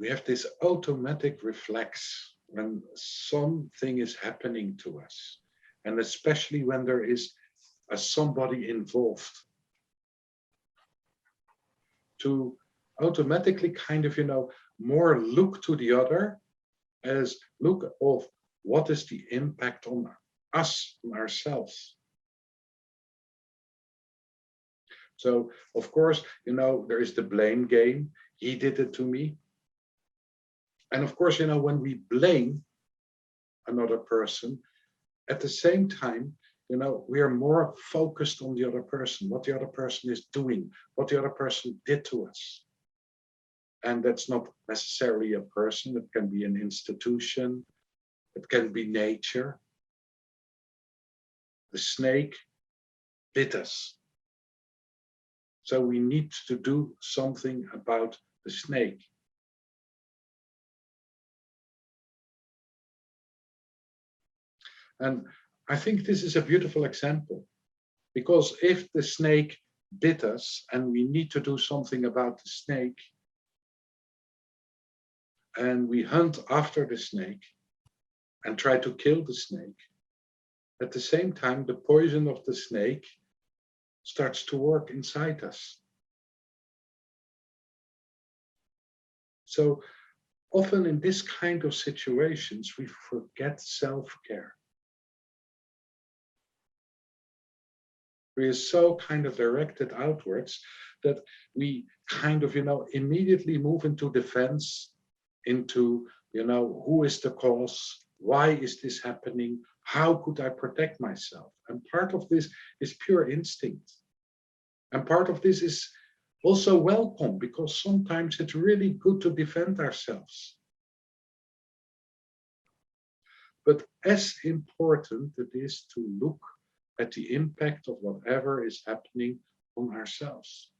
we have this automatic reflex when something is happening to us, and especially when there is a somebody involved, to automatically kind of, more look to the other as look of what is the impact on us, on ourselves. So, of course, there is the blame game. He did it to me. And of course, when we blame another person, at the same time, we are more focused on the other person, what the other person is doing, what the other person did to us. And that's not necessarily a person. It can be an institution. It can be nature. The snake bit us. So we need to do something about the snake. And I think this is a beautiful example, because if the snake bit us and we need to do something about the snake, and we hunt after the snake and try to kill the snake, at the same time, the poison of the snake starts to work inside us. So often in this kind of situations, we forget self-care. We are so kind of directed outwards that we kind of, immediately move into defense, into, who is the cause? Why is this happening? How could I protect myself? And part of this is pure instinct. And part of this is also welcome, because sometimes it's really good to defend ourselves. But as important it is to look at the impact of whatever is happening on ourselves.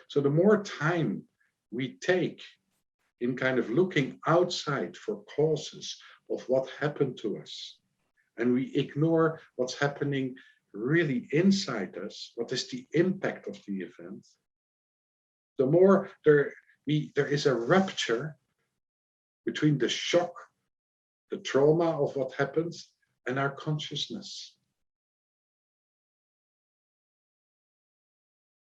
So the more time we take in kind of looking outside for causes of what happened to us, and we ignore what's happening really inside us, what is the impact of the event, the more there is a rupture between the shock, the trauma of what happens, and our consciousness.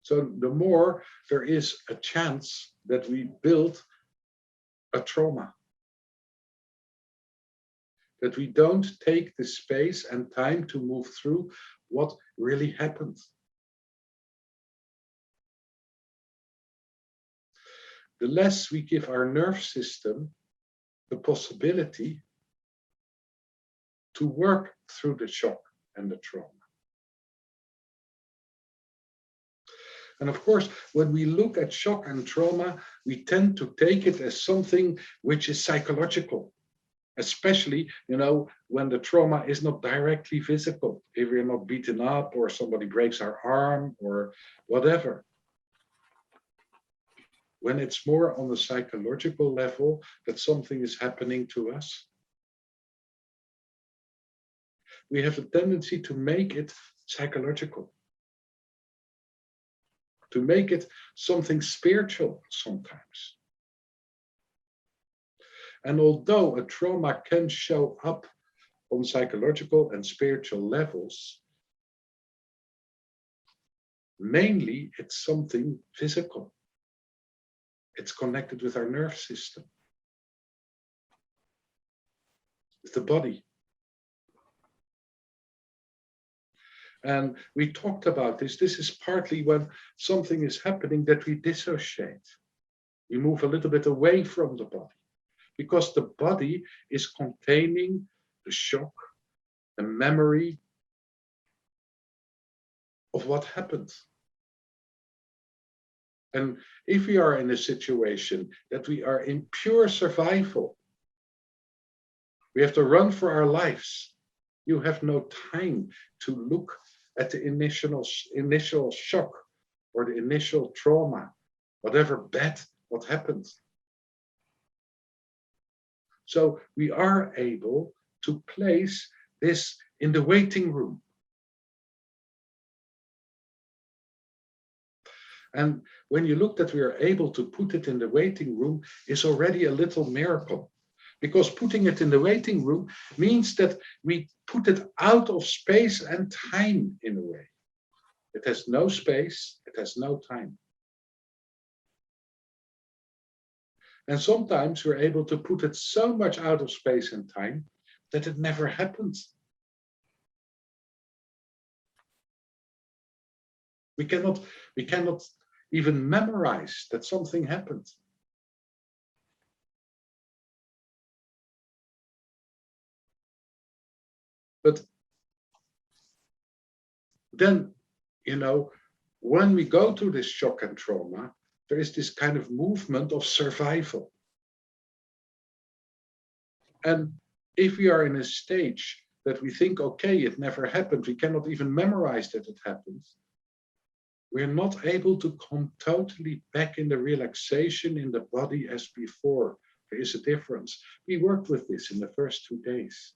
So the more there is a chance that we build a trauma, that we don't take the space and time to move through what really happened. The less we give our nerve system the possibility to work through the shock and the trauma. And of course, when we look at shock and trauma, we tend to take it as something which is psychological, especially, when the trauma is not directly physical, if we're not beaten up or somebody breaks our arm or whatever. When it's more on the psychological level that something is happening to us, we have a tendency to make it psychological, to make it something spiritual sometimes. And although a trauma can show up on psychological and spiritual levels, mainly it's something physical. It's connected with our nerve system, with the body. And we talked about this. This is partly when something is happening that we dissociate. We move a little bit away from the body, because the body is containing the shock, the memory of what happened. And if we are in a situation that we are in pure survival, we have to run for our lives, you have no time to look at the initial shock or the initial trauma, whatever bad what happened. So we are able to place this in the waiting room. And when you look that we are able to put it in the waiting room is already a little miracle. Because putting it in the waiting room means that we put it out of space and time in a way. It has no space, it has no time. And sometimes we're able to put it so much out of space and time that it never happens. We cannot even memorize that something happened. But then, when we go to this shock and trauma, there is this kind of movement of survival. And if we are in a stage that we think, okay, it never happened, we cannot even memorize that it happened, we're not able to come totally back in the relaxation in the body as before. There is a difference. We worked with this in the first 2 days.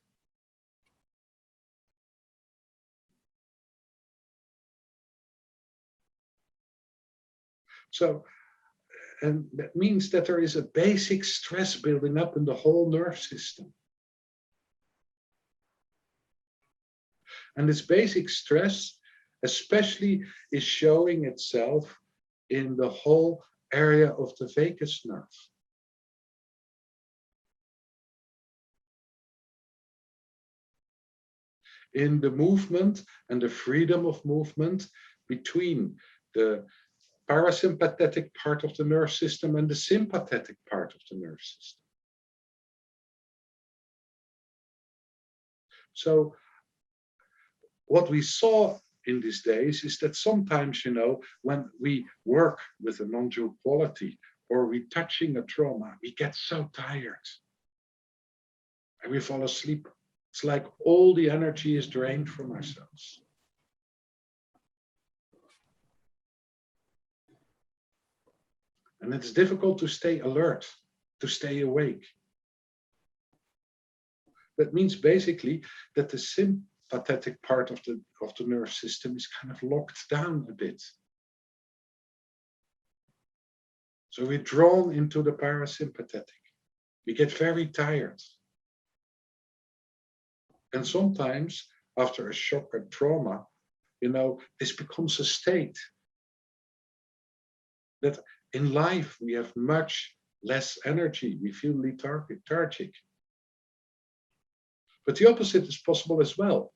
So, and that means that there is a basic stress building up in the whole nerve system. And this basic stress especially is showing itself in the whole area of the vagus nerve. In the movement and the freedom of movement between the parasympathetic part of the nerve system and the sympathetic part of the nerve system. So what we saw in these days is that sometimes, when we work with a non-dual quality or we touching a trauma, we get so tired and we fall asleep. It's like all the energy is drained from ourselves. And it's difficult to stay alert, to stay awake. That means basically that the sympathetic part of the nerve system is kind of locked down a bit. So we're drawn into the parasympathetic. We get very tired. And sometimes after a shock and trauma, this becomes a state that in life we have much less energy. We feel lethargic. But the opposite is possible as well,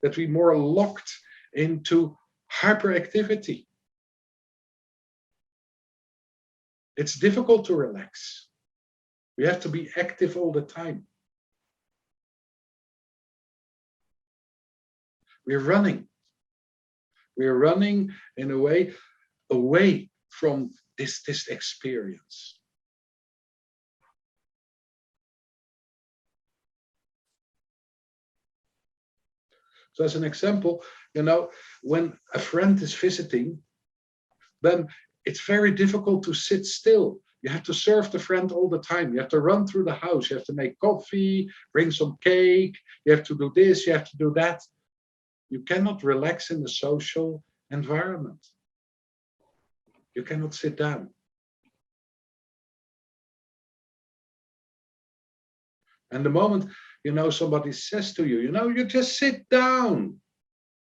that we're more locked into hyperactivity. It's difficult to relax. We have to be active all the time. We're running. We're running in a way away from this experience. So as an example, when a friend is visiting, then it's very difficult to sit still. You have to serve the friend all the time. You have to run through the house. You have to make coffee, bring some cake. You have to do this, you have to do that. You cannot relax in a social environment. You cannot sit down. And the moment, somebody says to you, you just sit down,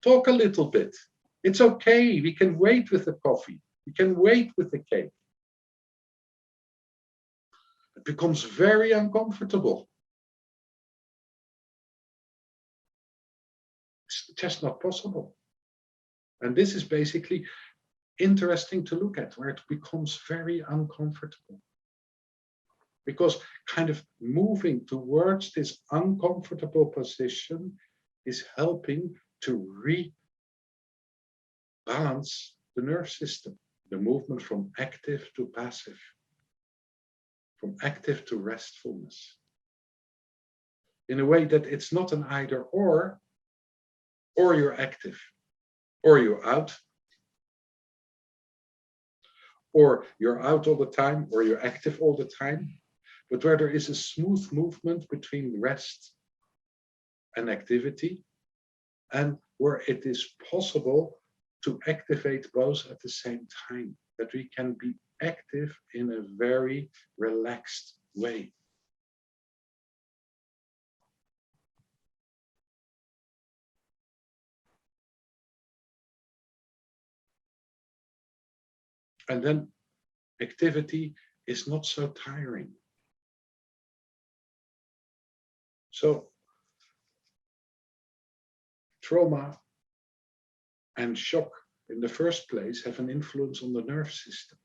talk a little bit. It's okay. We can wait with the coffee. We can wait with the cake. It becomes very uncomfortable. It's just not possible. And this is basically interesting to look at, where it becomes very uncomfortable. Because kind of moving towards this uncomfortable position is helping to rebalance the nerve system, the movement from active to passive, from active to restfulness, in a way that it's not an either or you're active, or you're out, or you're out all the time, or you're active all the time, but where there is a smooth movement between rest and activity, and where it is possible to activate both at the same time, that we can be active in a very relaxed way. And then activity is not so tiring. So trauma and shock in the first place have an influence on the nerve system.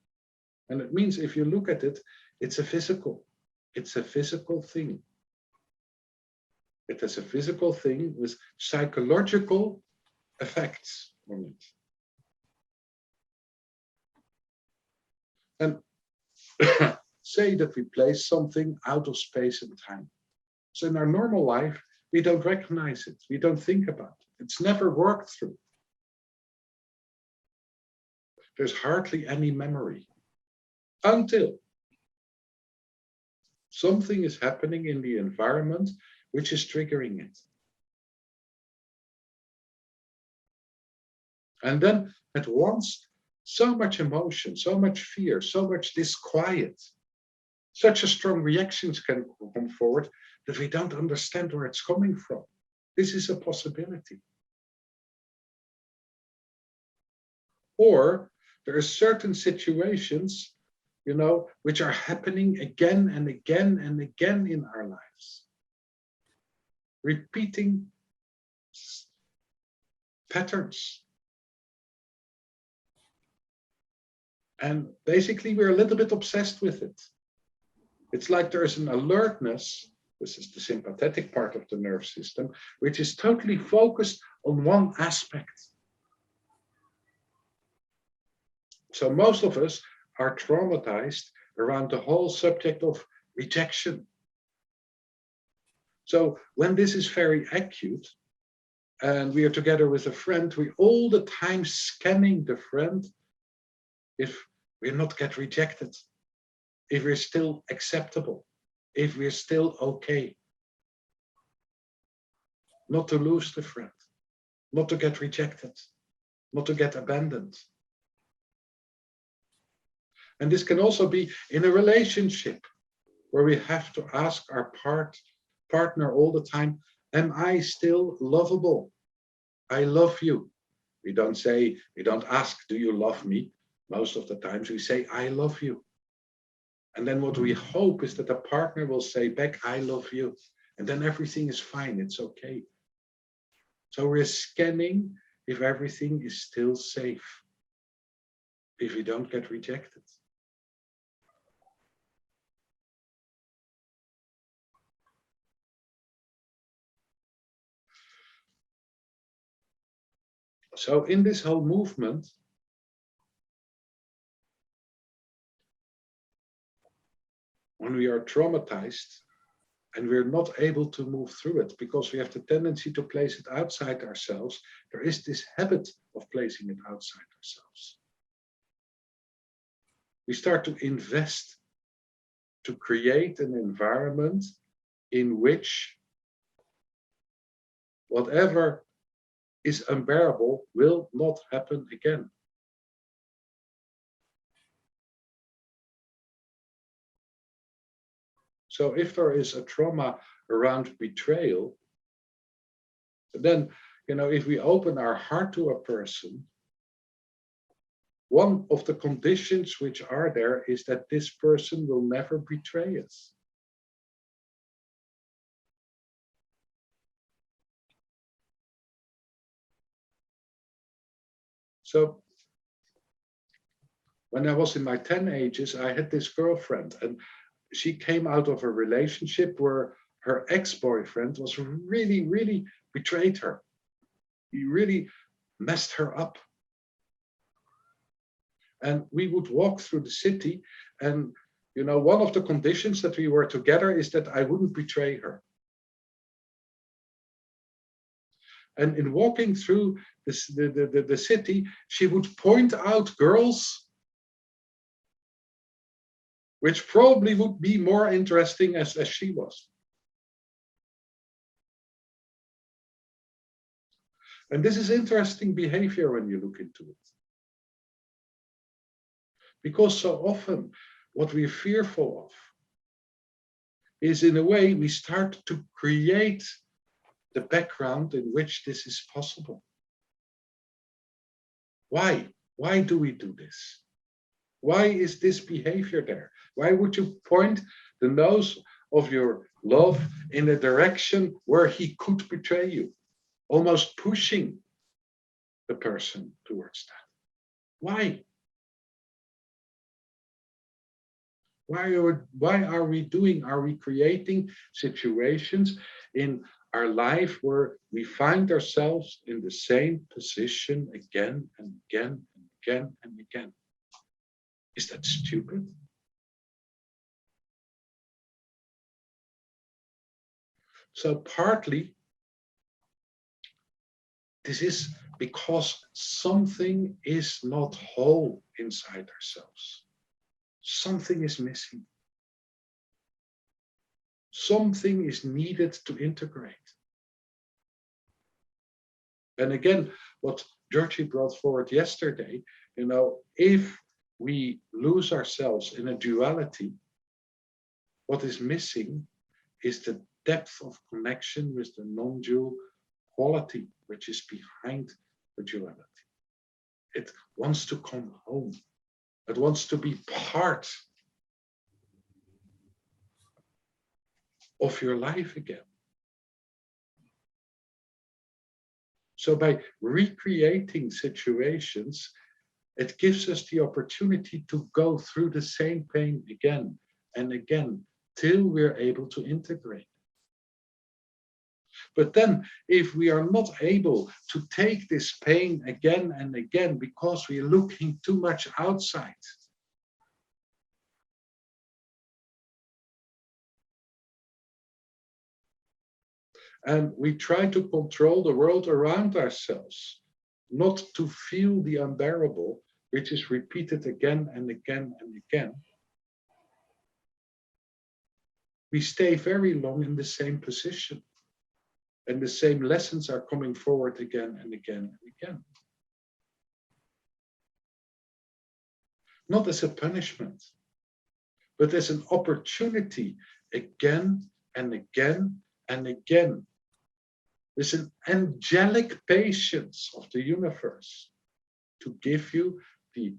And it means if you look at it, it's a physical thing. It has a physical thing with psychological effects on it. And say that we place something out of space and time. So in our normal life, we don't recognize it. We don't think about it. It's never worked through. There's hardly any memory until something is happening in the environment which is triggering it. And then at once, so much emotion, so much fear, so much disquiet, such a strong reactions can come forward that we don't understand where it's coming from. This is a possibility. Or there are certain situations, you know, which are happening again and again and again in our lives. Repeating patterns. And basically, we're a little bit obsessed with it. It's like there's an alertness, this is the sympathetic part of the nerve system, which is totally focused on one aspect. So most of us are traumatized around the whole subject of rejection. So when this is very acute, and we are together with a friend, we all the time scanning the friend if we're not get rejected, if we're still acceptable, if we're still okay. Not to lose the friend, not to get rejected, not to get abandoned. And this can also be in a relationship where we have to ask our partner all the time, am I still lovable? I love you. We don't ask, do you love me? Most of the times we say, I love you. And then what we hope is that the partner will say back, I love you. And then everything is fine, it's okay. So we're scanning if everything is still safe, if we don't get rejected. So in this whole movement, when we are traumatized and we're not able to move through it because we have the tendency to place it outside ourselves, there is this habit of placing it outside ourselves. We start to invest to create an environment in which whatever is unbearable will not happen again. So if there is a trauma around betrayal, then, you know, if we open our heart to a person, one of the conditions which are there is that this person will never betray us. So when I was in my teenagers, I had this girlfriend, and she came out of a relationship where her ex-boyfriend was really, really betrayed her. He really messed her up. And we would walk through the city, and you know, one of the conditions that we were together is that I wouldn't betray her. And in walking through the city, she would point out girls which probably would be more interesting as she was. And this is interesting behavior when you look into it. Because so often what we're fearful of is, in a way, we start to create the background in which this is possible. Why? Why do we do this? Why is this behavior there? Why would you point the nose of your love in a direction where he could betray you? Almost pushing the person towards that. Why? Why are we creating situations in our life where we find ourselves in the same position again and again and again and again? Is that stupid? So partly, this is because something is not whole inside ourselves. Something is missing. Something is needed to integrate. And again, what Georgi brought forward yesterday, if we lose ourselves in a duality, what is missing is the depth of connection with the non-dual quality, which is behind the duality. It wants to come home. It wants to be part of your life again. So by recreating situations, it gives us the opportunity to go through the same pain again and again till we're able to integrate. But then if we are not able to take this pain again and again because we're looking too much outside, and we try to control the world around ourselves, not to feel the unbearable, which is repeated again and again and again, we stay very long in the same position. And the same lessons are coming forward again and again and again. Not as a punishment, but as an opportunity again and again and again. With an angelic patience of the universe to give you the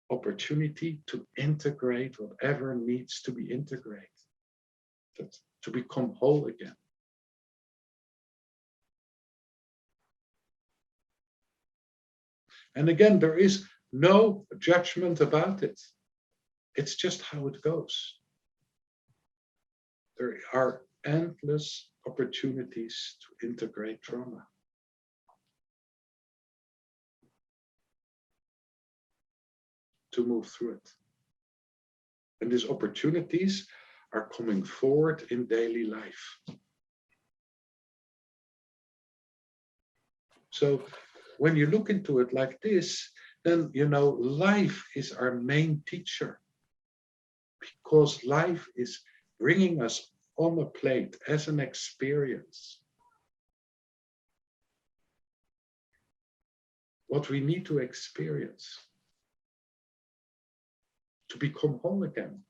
opportunity to integrate whatever needs to be integrated, to become whole again. And again, there is no judgment about it. It's just how it goes. There are endless opportunities to integrate trauma. To move through it. And these opportunities are coming forward in daily life. So when you look into it like this, then, life is our main teacher. Because life is bringing us on a plate as an experience. What we need to experience to become whole again.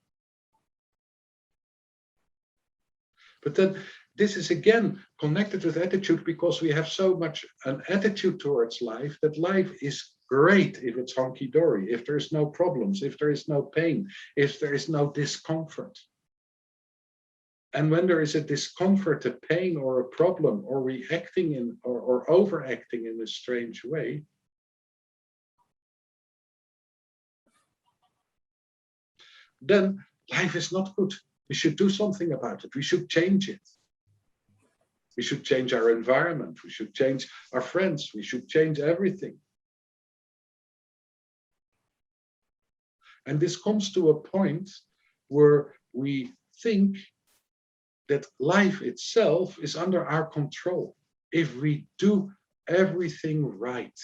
But then this is again connected with attitude, because we have so much an attitude towards life that life is great if it's hunky-dory, if there is no problems, if there is no pain, if there is no discomfort. And when there is a discomfort, a pain, or a problem, or reacting in or overacting in a strange way, then life is not good. We should do something about it. We should change it. We should change our environment. We should change our friends. We should change everything. And this comes to a point where we think that life itself is under our control if we do everything right,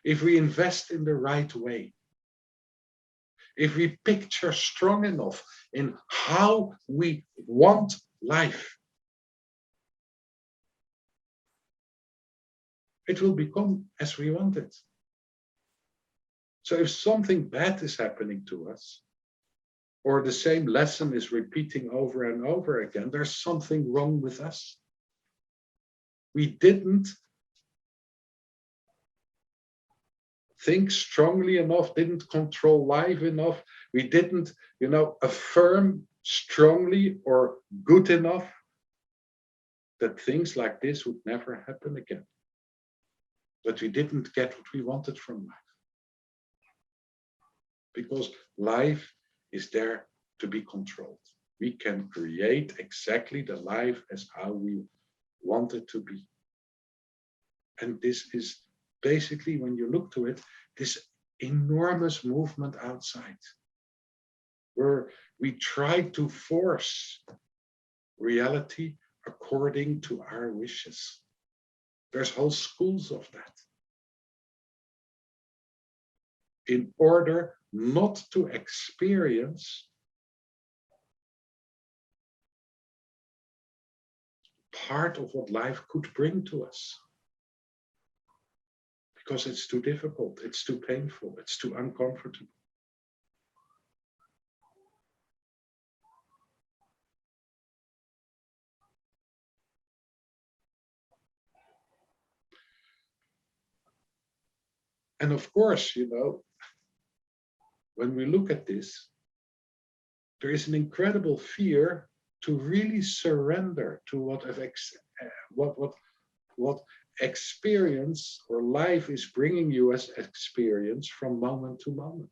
if we invest in the right way, if we picture strong enough in how we want life. it will become as we want it. So if something bad is happening to us, or the same lesson is repeating over and over again, there's something wrong with us. We didn't think strongly enough, didn't control life enough. We didn't, affirm strongly or good enough that things like this would never happen again. But we didn't get what we wanted from life. Because life is there to be controlled. We can create exactly the life as how we want it to be. And this is basically, when you look to it, this enormous movement outside, where we try to force reality according to our wishes. There's whole schools of that. In order not to experience part of what life could bring to us. Because it's too difficult, it's too painful, it's too uncomfortable. And of course, when we look at this, there is an incredible fear to really surrender to what experience or life is bringing you as experience from moment to moment.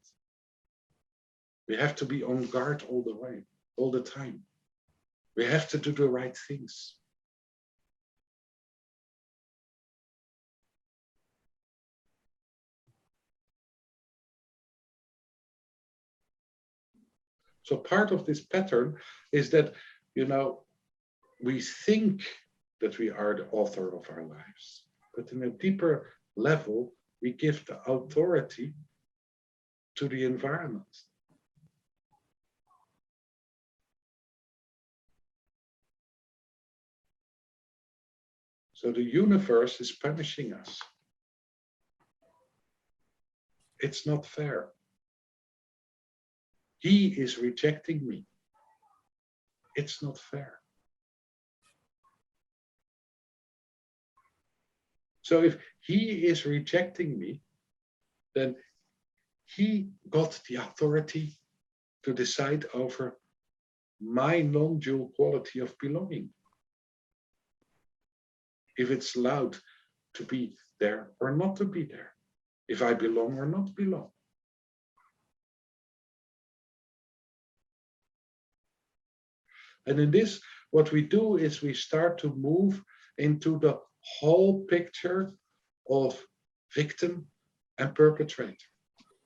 We have to be on guard all the way, all the time. We have to do the right things. So part of this pattern is that, we think that we are the author of our lives. But in a deeper level, we give the authority to the environment. So the universe is punishing us. It's not fair. He is rejecting me. It's not fair. So if he is rejecting me, then he got the authority to decide over my non-dual quality of belonging. If it's allowed to be there or not to be there. If I belong or not belong. And in this, what we do is we start to move into the whole picture of victim and perpetrator.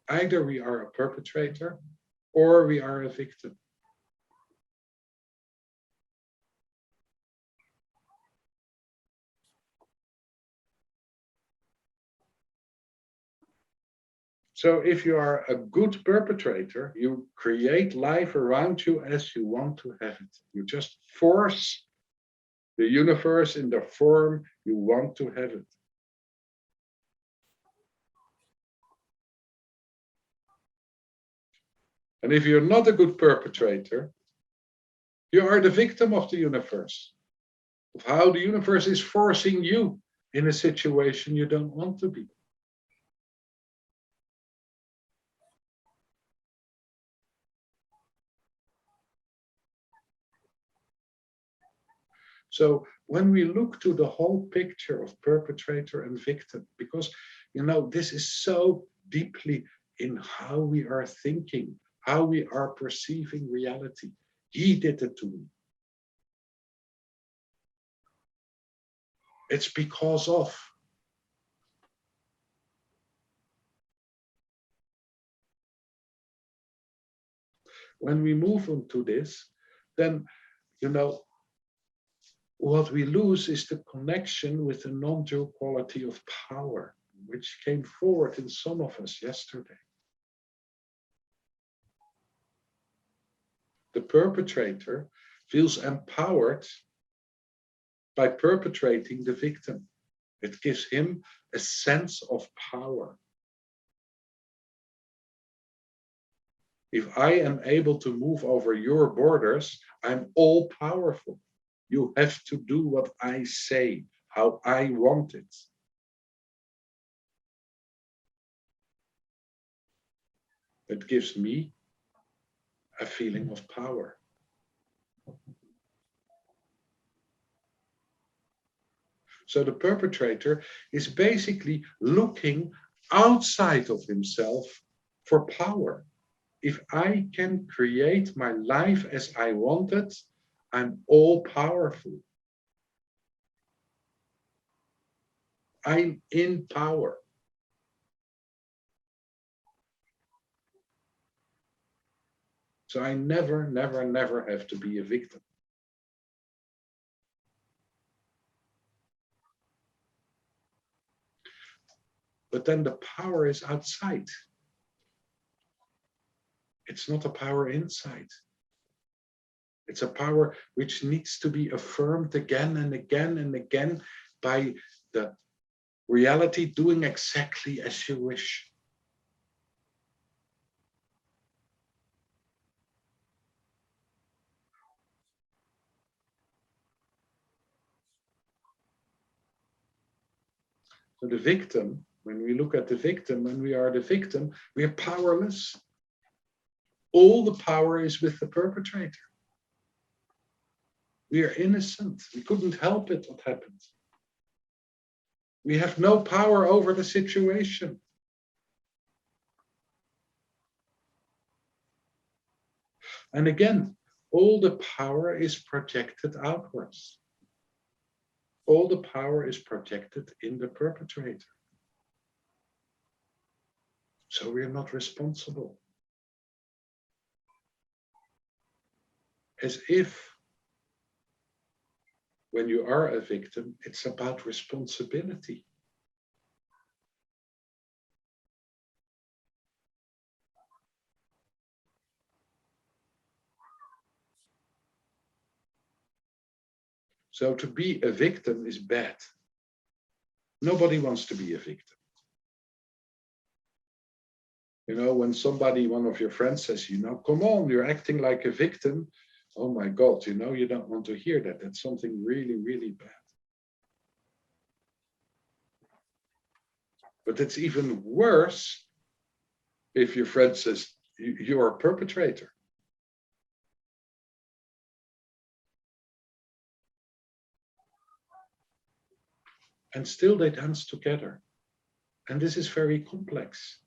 Either we are a perpetrator or we are a victim. So if you are a good perpetrator, you create life around you as you want to have it. You just force the universe in the form you want to have it. And if you're not a good perpetrator, you are the victim of the universe, of how the universe is forcing you in a situation you don't want to be. So when we look to the whole picture of perpetrator and victim, because, this is so deeply in how we are thinking, how we are perceiving reality. He did it to me. It's because of. When we move on to this, then, what we lose is the connection with the non-dual quality of power, which came forward in some of us yesterday. The perpetrator feels empowered by perpetrating the victim. It gives him a sense of power. If I am able to move over your borders, I'm all powerful. You have to do what I say, how I want it. It gives me a feeling of power. So the perpetrator is basically looking outside of himself for power. If I can create my life as I want it, I'm all powerful. I'm in power. So I never, never, never have to be a victim. But then the power is outside. It's not a power inside. It's a power which needs to be affirmed again and again and again by the reality doing exactly as you wish. So the victim, when we look at the victim, when we are the victim, we are powerless. All the power is with the perpetrator. We are innocent. We couldn't help it, what happened. We have no power over the situation. And again, all the power is projected outwards. All the power is projected in the perpetrator. So we are not responsible. As if when you are a victim, it's about responsibility. So to be a victim is bad. Nobody wants to be a victim. You know, when somebody, one of your friends says, you know, come on, you're acting like a victim. Oh my God, you know, you don't want to hear that. That's something really, really bad. But it's even worse if your friend says, you're a perpetrator. And still they dance together. And this is very complex.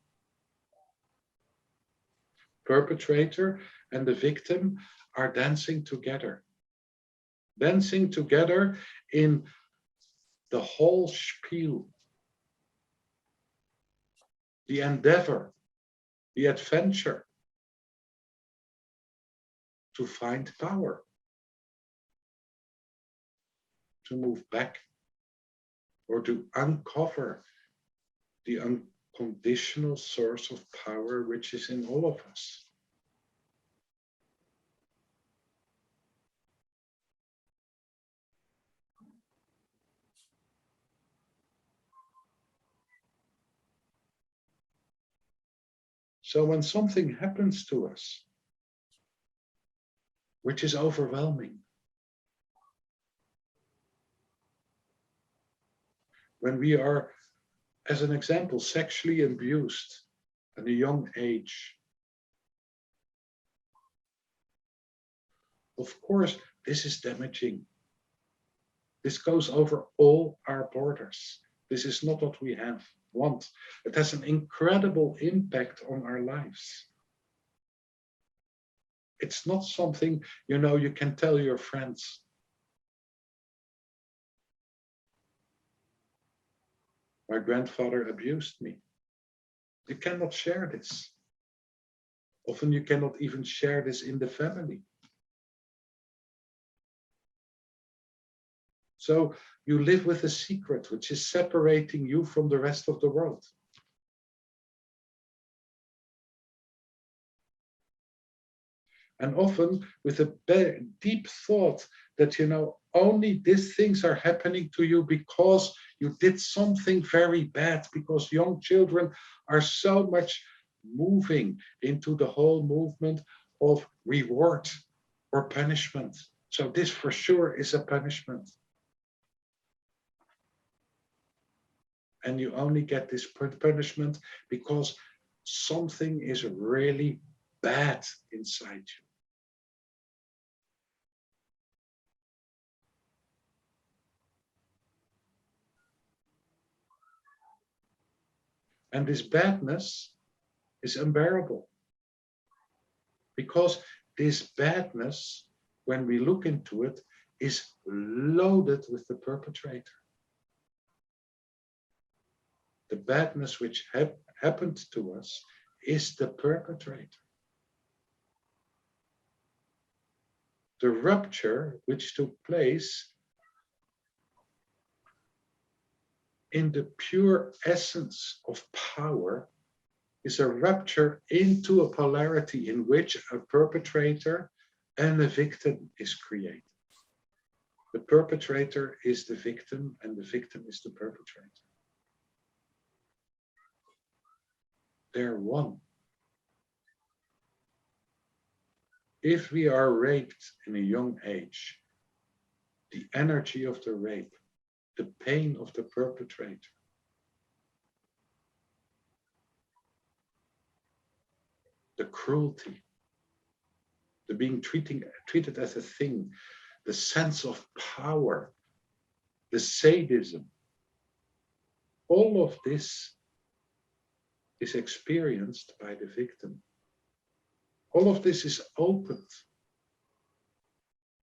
Perpetrator and the victim are dancing together. Dancing together in the whole spiel, the endeavor, the adventure to find power, to move back, or to uncover the unconditional source of power which is in all of us. So when something happens to us, which is overwhelming, when we are, as an example, sexually abused at a young age, of course, this is damaging. This goes over all our borders. This is not what we want. It has an incredible impact on our lives. It's not something, you know, you can tell your friends. My grandfather abused me. You cannot share this. Often you cannot even share this in the family. So you live with a secret which is separating you from the rest of the world. And often with a deep thought that, you know, only these things are happening to you because you did something very bad, because young children are so much moving into the whole movement of reward or punishment. So this for sure is a punishment. And you only get this punishment because something is really bad inside you. And this badness is unbearable, because this badness, when we look into it, is loaded with the perpetrator. The badness which happened to us is the perpetrator. The rupture which took place in the pure essence of power is a rupture into a polarity in which a perpetrator and a victim is created. The perpetrator is the victim and the victim is the perpetrator. They're one. If we are raped in a young age, the energy of the rape, the pain of the perpetrator, the cruelty, the being treated as a thing, the sense of power, the sadism, all of this is experienced by the victim. All of this is opened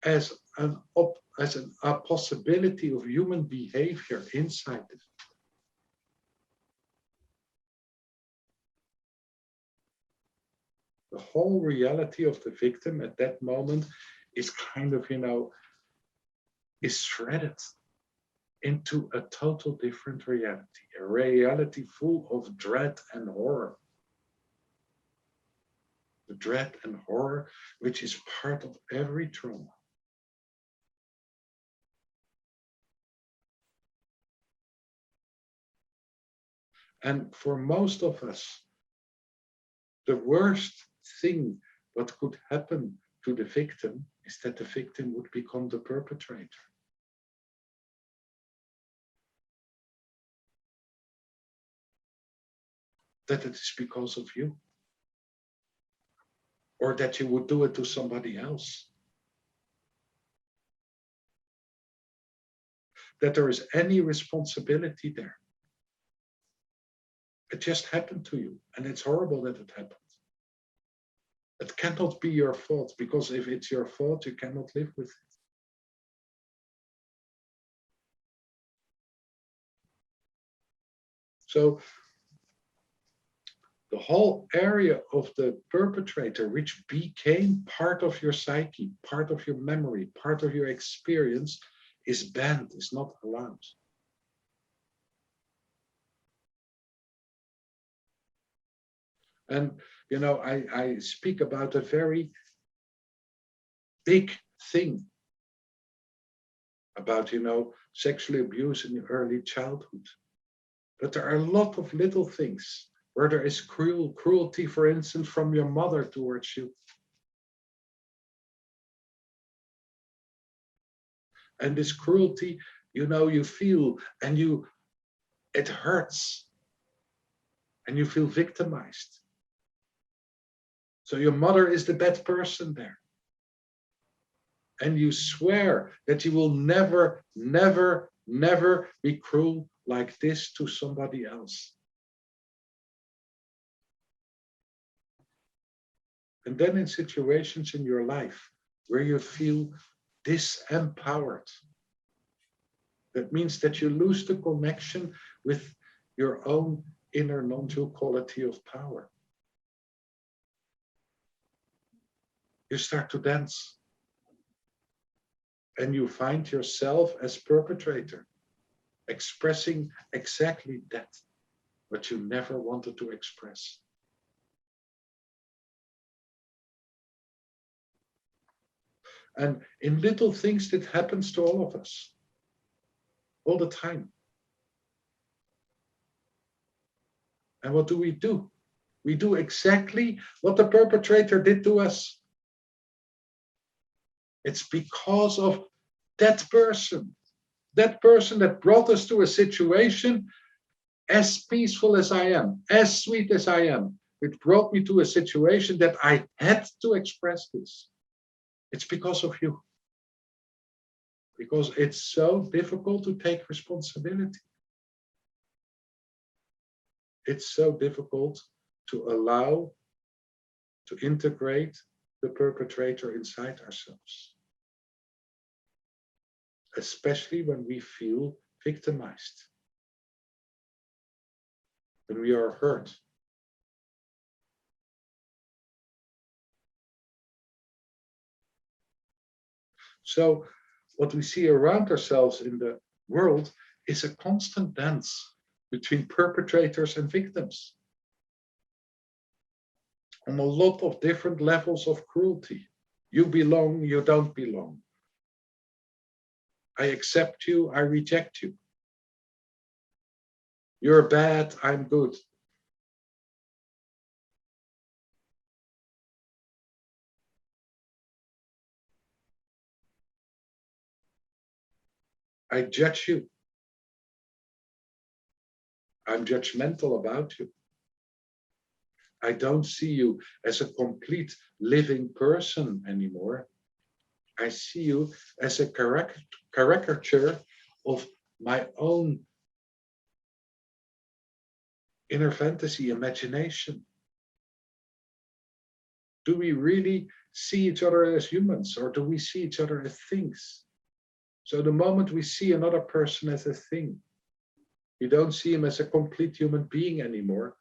as a possibility of human behavior inside it. The whole reality of the victim at that moment is kind of, is shredded into a total different reality, a reality full of dread and horror. The dread and horror, which is part of every trauma. And for most of us, the worst thing what could happen to the victim is that the victim would become the perpetrator. That it is because of you. Or that you would do it to somebody else. That there is any responsibility there. It just happened to you, and it's horrible that it happened. It cannot be your fault, because if it's your fault, you cannot live with it. So the whole area of the perpetrator, which became part of your psyche, part of your memory, part of your experience, is banned, is not allowed. And, I speak about a very big thing about, sexual abuse in early childhood. But there are a lot of little things where there is cruelty, for instance, from your mother towards you. And this cruelty, you feel, and it hurts. And you feel victimized. So your mother is the bad person there. And you swear that you will never, never, never be cruel like this to somebody else. And then in situations in your life where you feel disempowered, that means that you lose the connection with your own inner non-dual quality of power. You start to dance. And you find yourself as perpetrator, expressing exactly that, what you never wanted to express. and in little things that happens to all of us all the time. And what do? We do exactly what the perpetrator did to us. It's because of that person that brought us to a situation as peaceful as I am, as sweet as I am, which brought me to a situation that I had to express this. It's because of you. Because it's so difficult to take responsibility. It's so difficult to allow, to integrate the perpetrator inside ourselves. Especially when we feel victimized, when we are hurt. So what we see around ourselves in the world is a constant dance between perpetrators and victims on a lot of different levels of cruelty. You belong, you don't belong. I accept you, I reject you. You're bad, I'm good. I judge you. I'm judgmental about you. I don't see you as a complete living person anymore. I see you as a caricature of my own inner fantasy, imagination. Do we really see each other as humans, or do we see each other as things? So the moment we see another person as a thing, we don't see him as a complete human being anymore.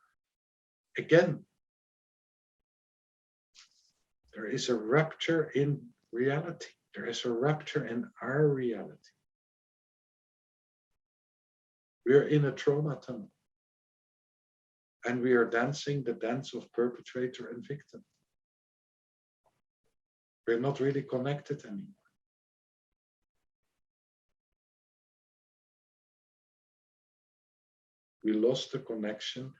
Again, there is a rupture in reality. There is a rupture in our reality. We're in a trauma tunnel. And we are dancing the dance of perpetrator and victim. We're not really connected anymore. We lost the connection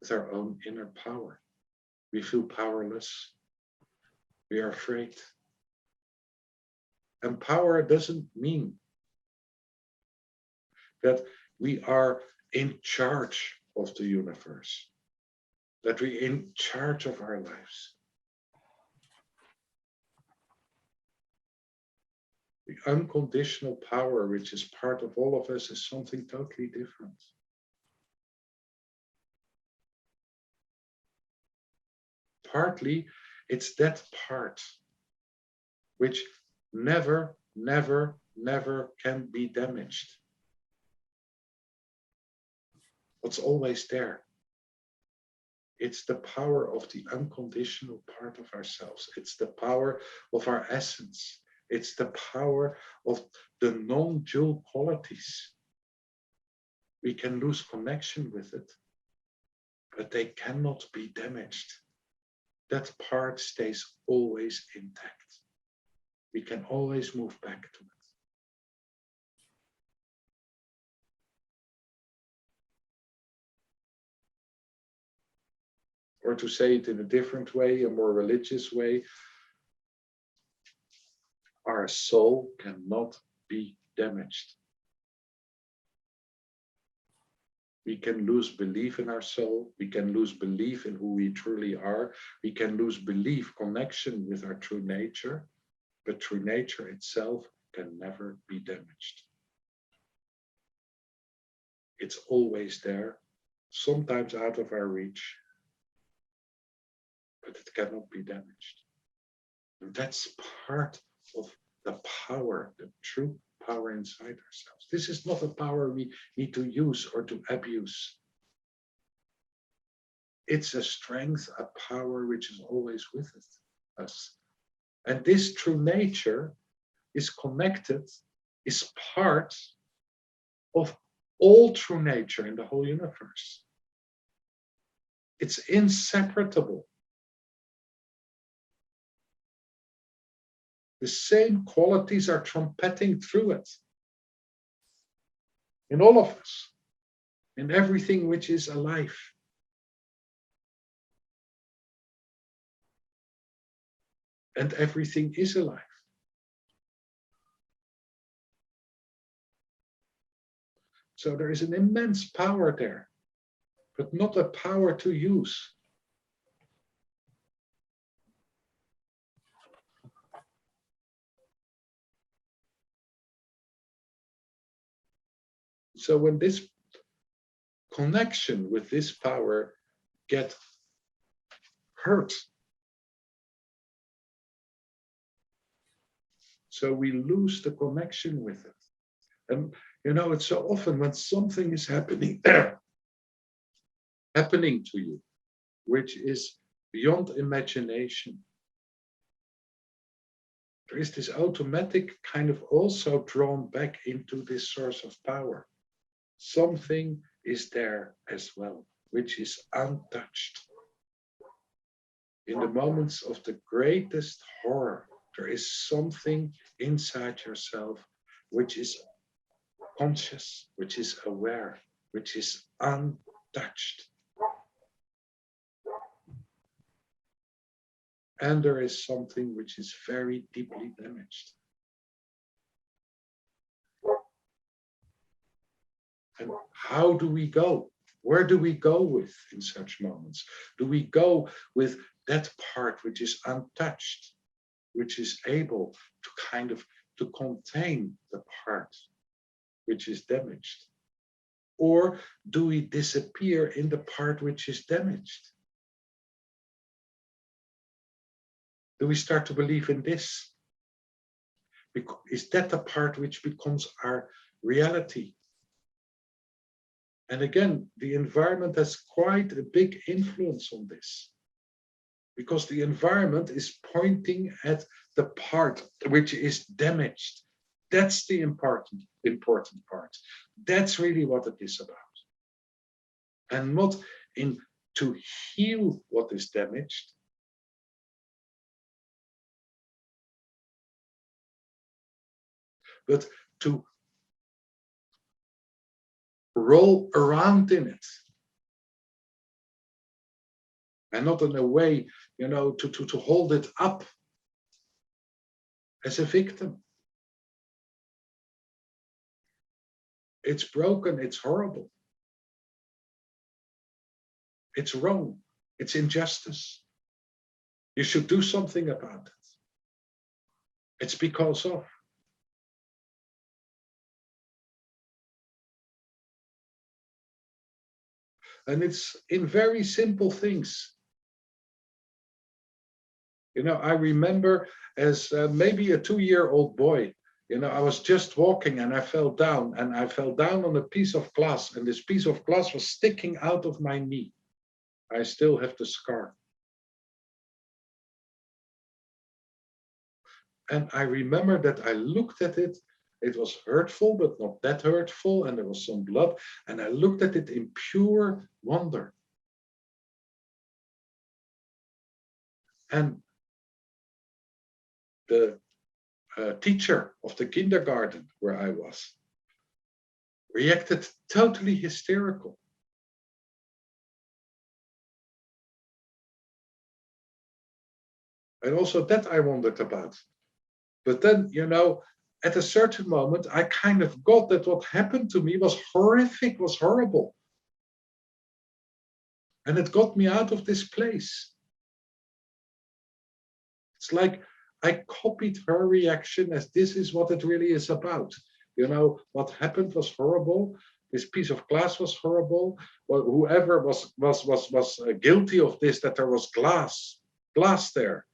with our own inner power. We feel powerless. We are afraid. And power doesn't mean that we are in charge of the universe, that we're in charge of our lives. The unconditional power, which is part of all of us, is something totally different. Partly, it's that part which never, never, never can be damaged. What's always there. It's the power of the unconditional part of ourselves. It's the power of our essence. It's the power of the non-dual qualities. We can lose connection with it, but they cannot be damaged. That part stays always intact. We can always move back to it. Or to say it in a different way, a more religious way, our soul cannot be damaged. We can lose belief in our soul. We can lose belief in who we truly are. We can lose belief, connection with our true nature, but true nature itself can never be damaged. It's always there, sometimes out of our reach, but it cannot be damaged. And that's part of the power, the true power inside ourselves. This is not a power we need to use or to abuse. It's a strength, a power which is always with us. And this true nature is connected, is part of all true nature in the whole universe. It's inseparable. The same qualities are trumpeting through it. In all of us, in everything which is alive. And everything is alive. So there is an immense power there, but not a power to use. So when this connection with this power gets hurt, so we lose the connection with it. And you know, it's so often when something is happening there, happening to you, which is beyond imagination, there is this automatic kind of also drawn back into this source of power. Something is there as well, which is untouched. In the moments of the greatest horror, there is something inside yourself which is conscious, which is aware, which is untouched. And there is something which is very deeply damaged. And how do we go? Where do we go with in such moments? Do we go with that part which is untouched, which is able to kind of to contain the part which is damaged? Or do we disappear in the part which is damaged? Do we start to believe in this? Is that the part which becomes our reality? And again, the environment has quite a big influence on this, because the environment is pointing at the part which is damaged. That's the important part. That's really what it is about. And not in to heal what is damaged, but to roll around in it. And not in a way, you know, to hold it up as a victim. It's broken, it's horrible. It's wrong, it's injustice. You should do something about it. It's because of. And it's in very simple things. You know, I remember as maybe a 2-year-old boy, you know, I was just walking and I fell down on a piece of glass, and this piece of glass was sticking out of my knee. I still have the scar. And I remember that I looked at it. It was hurtful, but not that hurtful. And there was some blood. And I looked at it in pure wonder. And the teacher of the kindergarten where I was reacted totally hysterical. And also that I wondered about. But then, you know, at a certain moment, I kind of got that what happened to me was horrific, was horrible. And it got me out of this place. It's like I copied her reaction as this is what it really is about. You know, what happened was horrible. This piece of glass was horrible. Well, whoever was guilty of this, that there was glass there.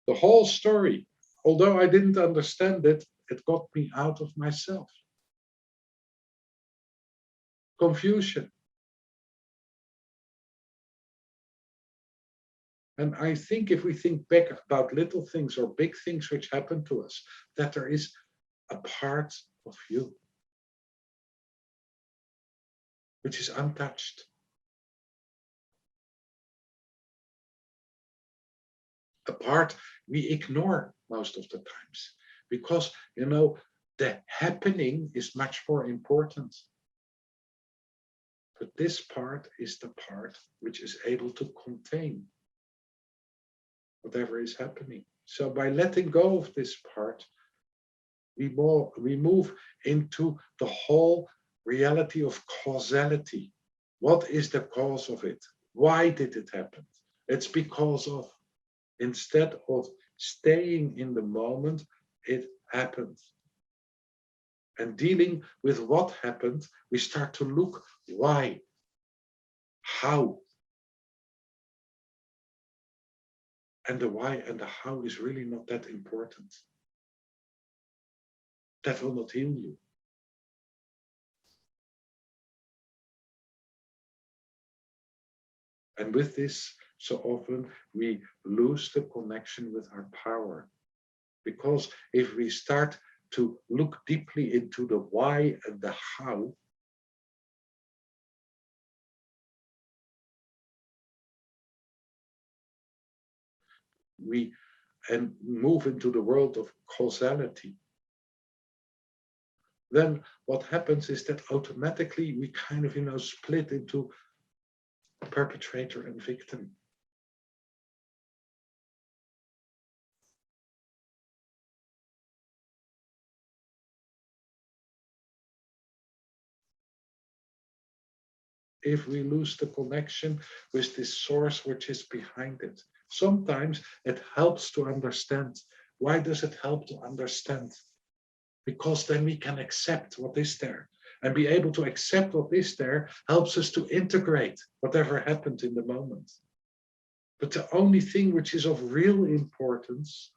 The whole story, although I didn't understand it, it got me out of myself. Confusion. And I think if we think back about little things or big things which happen to us, that there is a part of you which is untouched. A part we ignore. most of the times, because, you know, the happening is much more important. But this part is the part which is able to contain whatever is happening. So by letting go of this part, we move into the whole reality of causality. What is the cause of it? Why did it happen? It's because of. Instead of staying in the moment, it happened. And dealing with what happened, we start to look why, how. And the why and the how is really not that important. That will not heal you. And with this, so often we lose the connection with our power. Because if we start to look deeply into the why and the how, and move into the world of causality, then what happens is that automatically we kind of, you know, split into perpetrator and victim. If we lose the connection with this source which is behind it, sometimes it helps to understand. Why does it help to understand? Because then we can accept what is there. And be able to accept what is there helps us to integrate whatever happened in the moment. But the only thing which is of real importance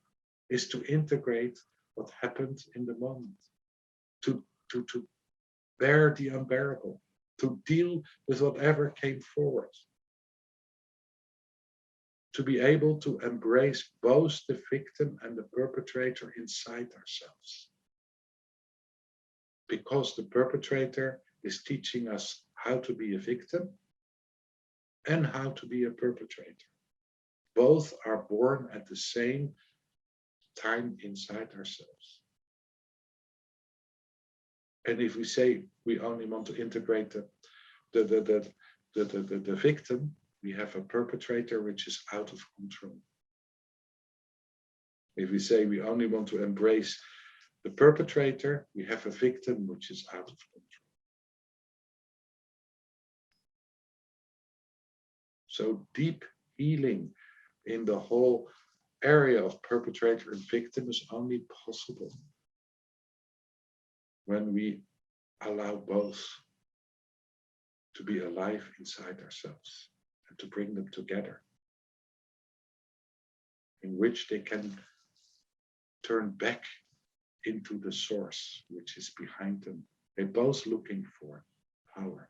is to integrate what happened in the moment, to bear the unbearable, to deal with whatever came forward, to be able to embrace both the victim and the perpetrator inside ourselves. Because the perpetrator is teaching us how to be a victim and how to be a perpetrator. Both are born at the same time inside ourselves. And if we say we only want to integrate the victim, we have a perpetrator which is out of control. If we say we only want to embrace the perpetrator, we have a victim which is out of control. So deep healing in the whole area of perpetrator and victim is only possible when we allow both to be alive inside ourselves and to bring them together, in which they can turn back into the source which is behind them. They're both looking for power.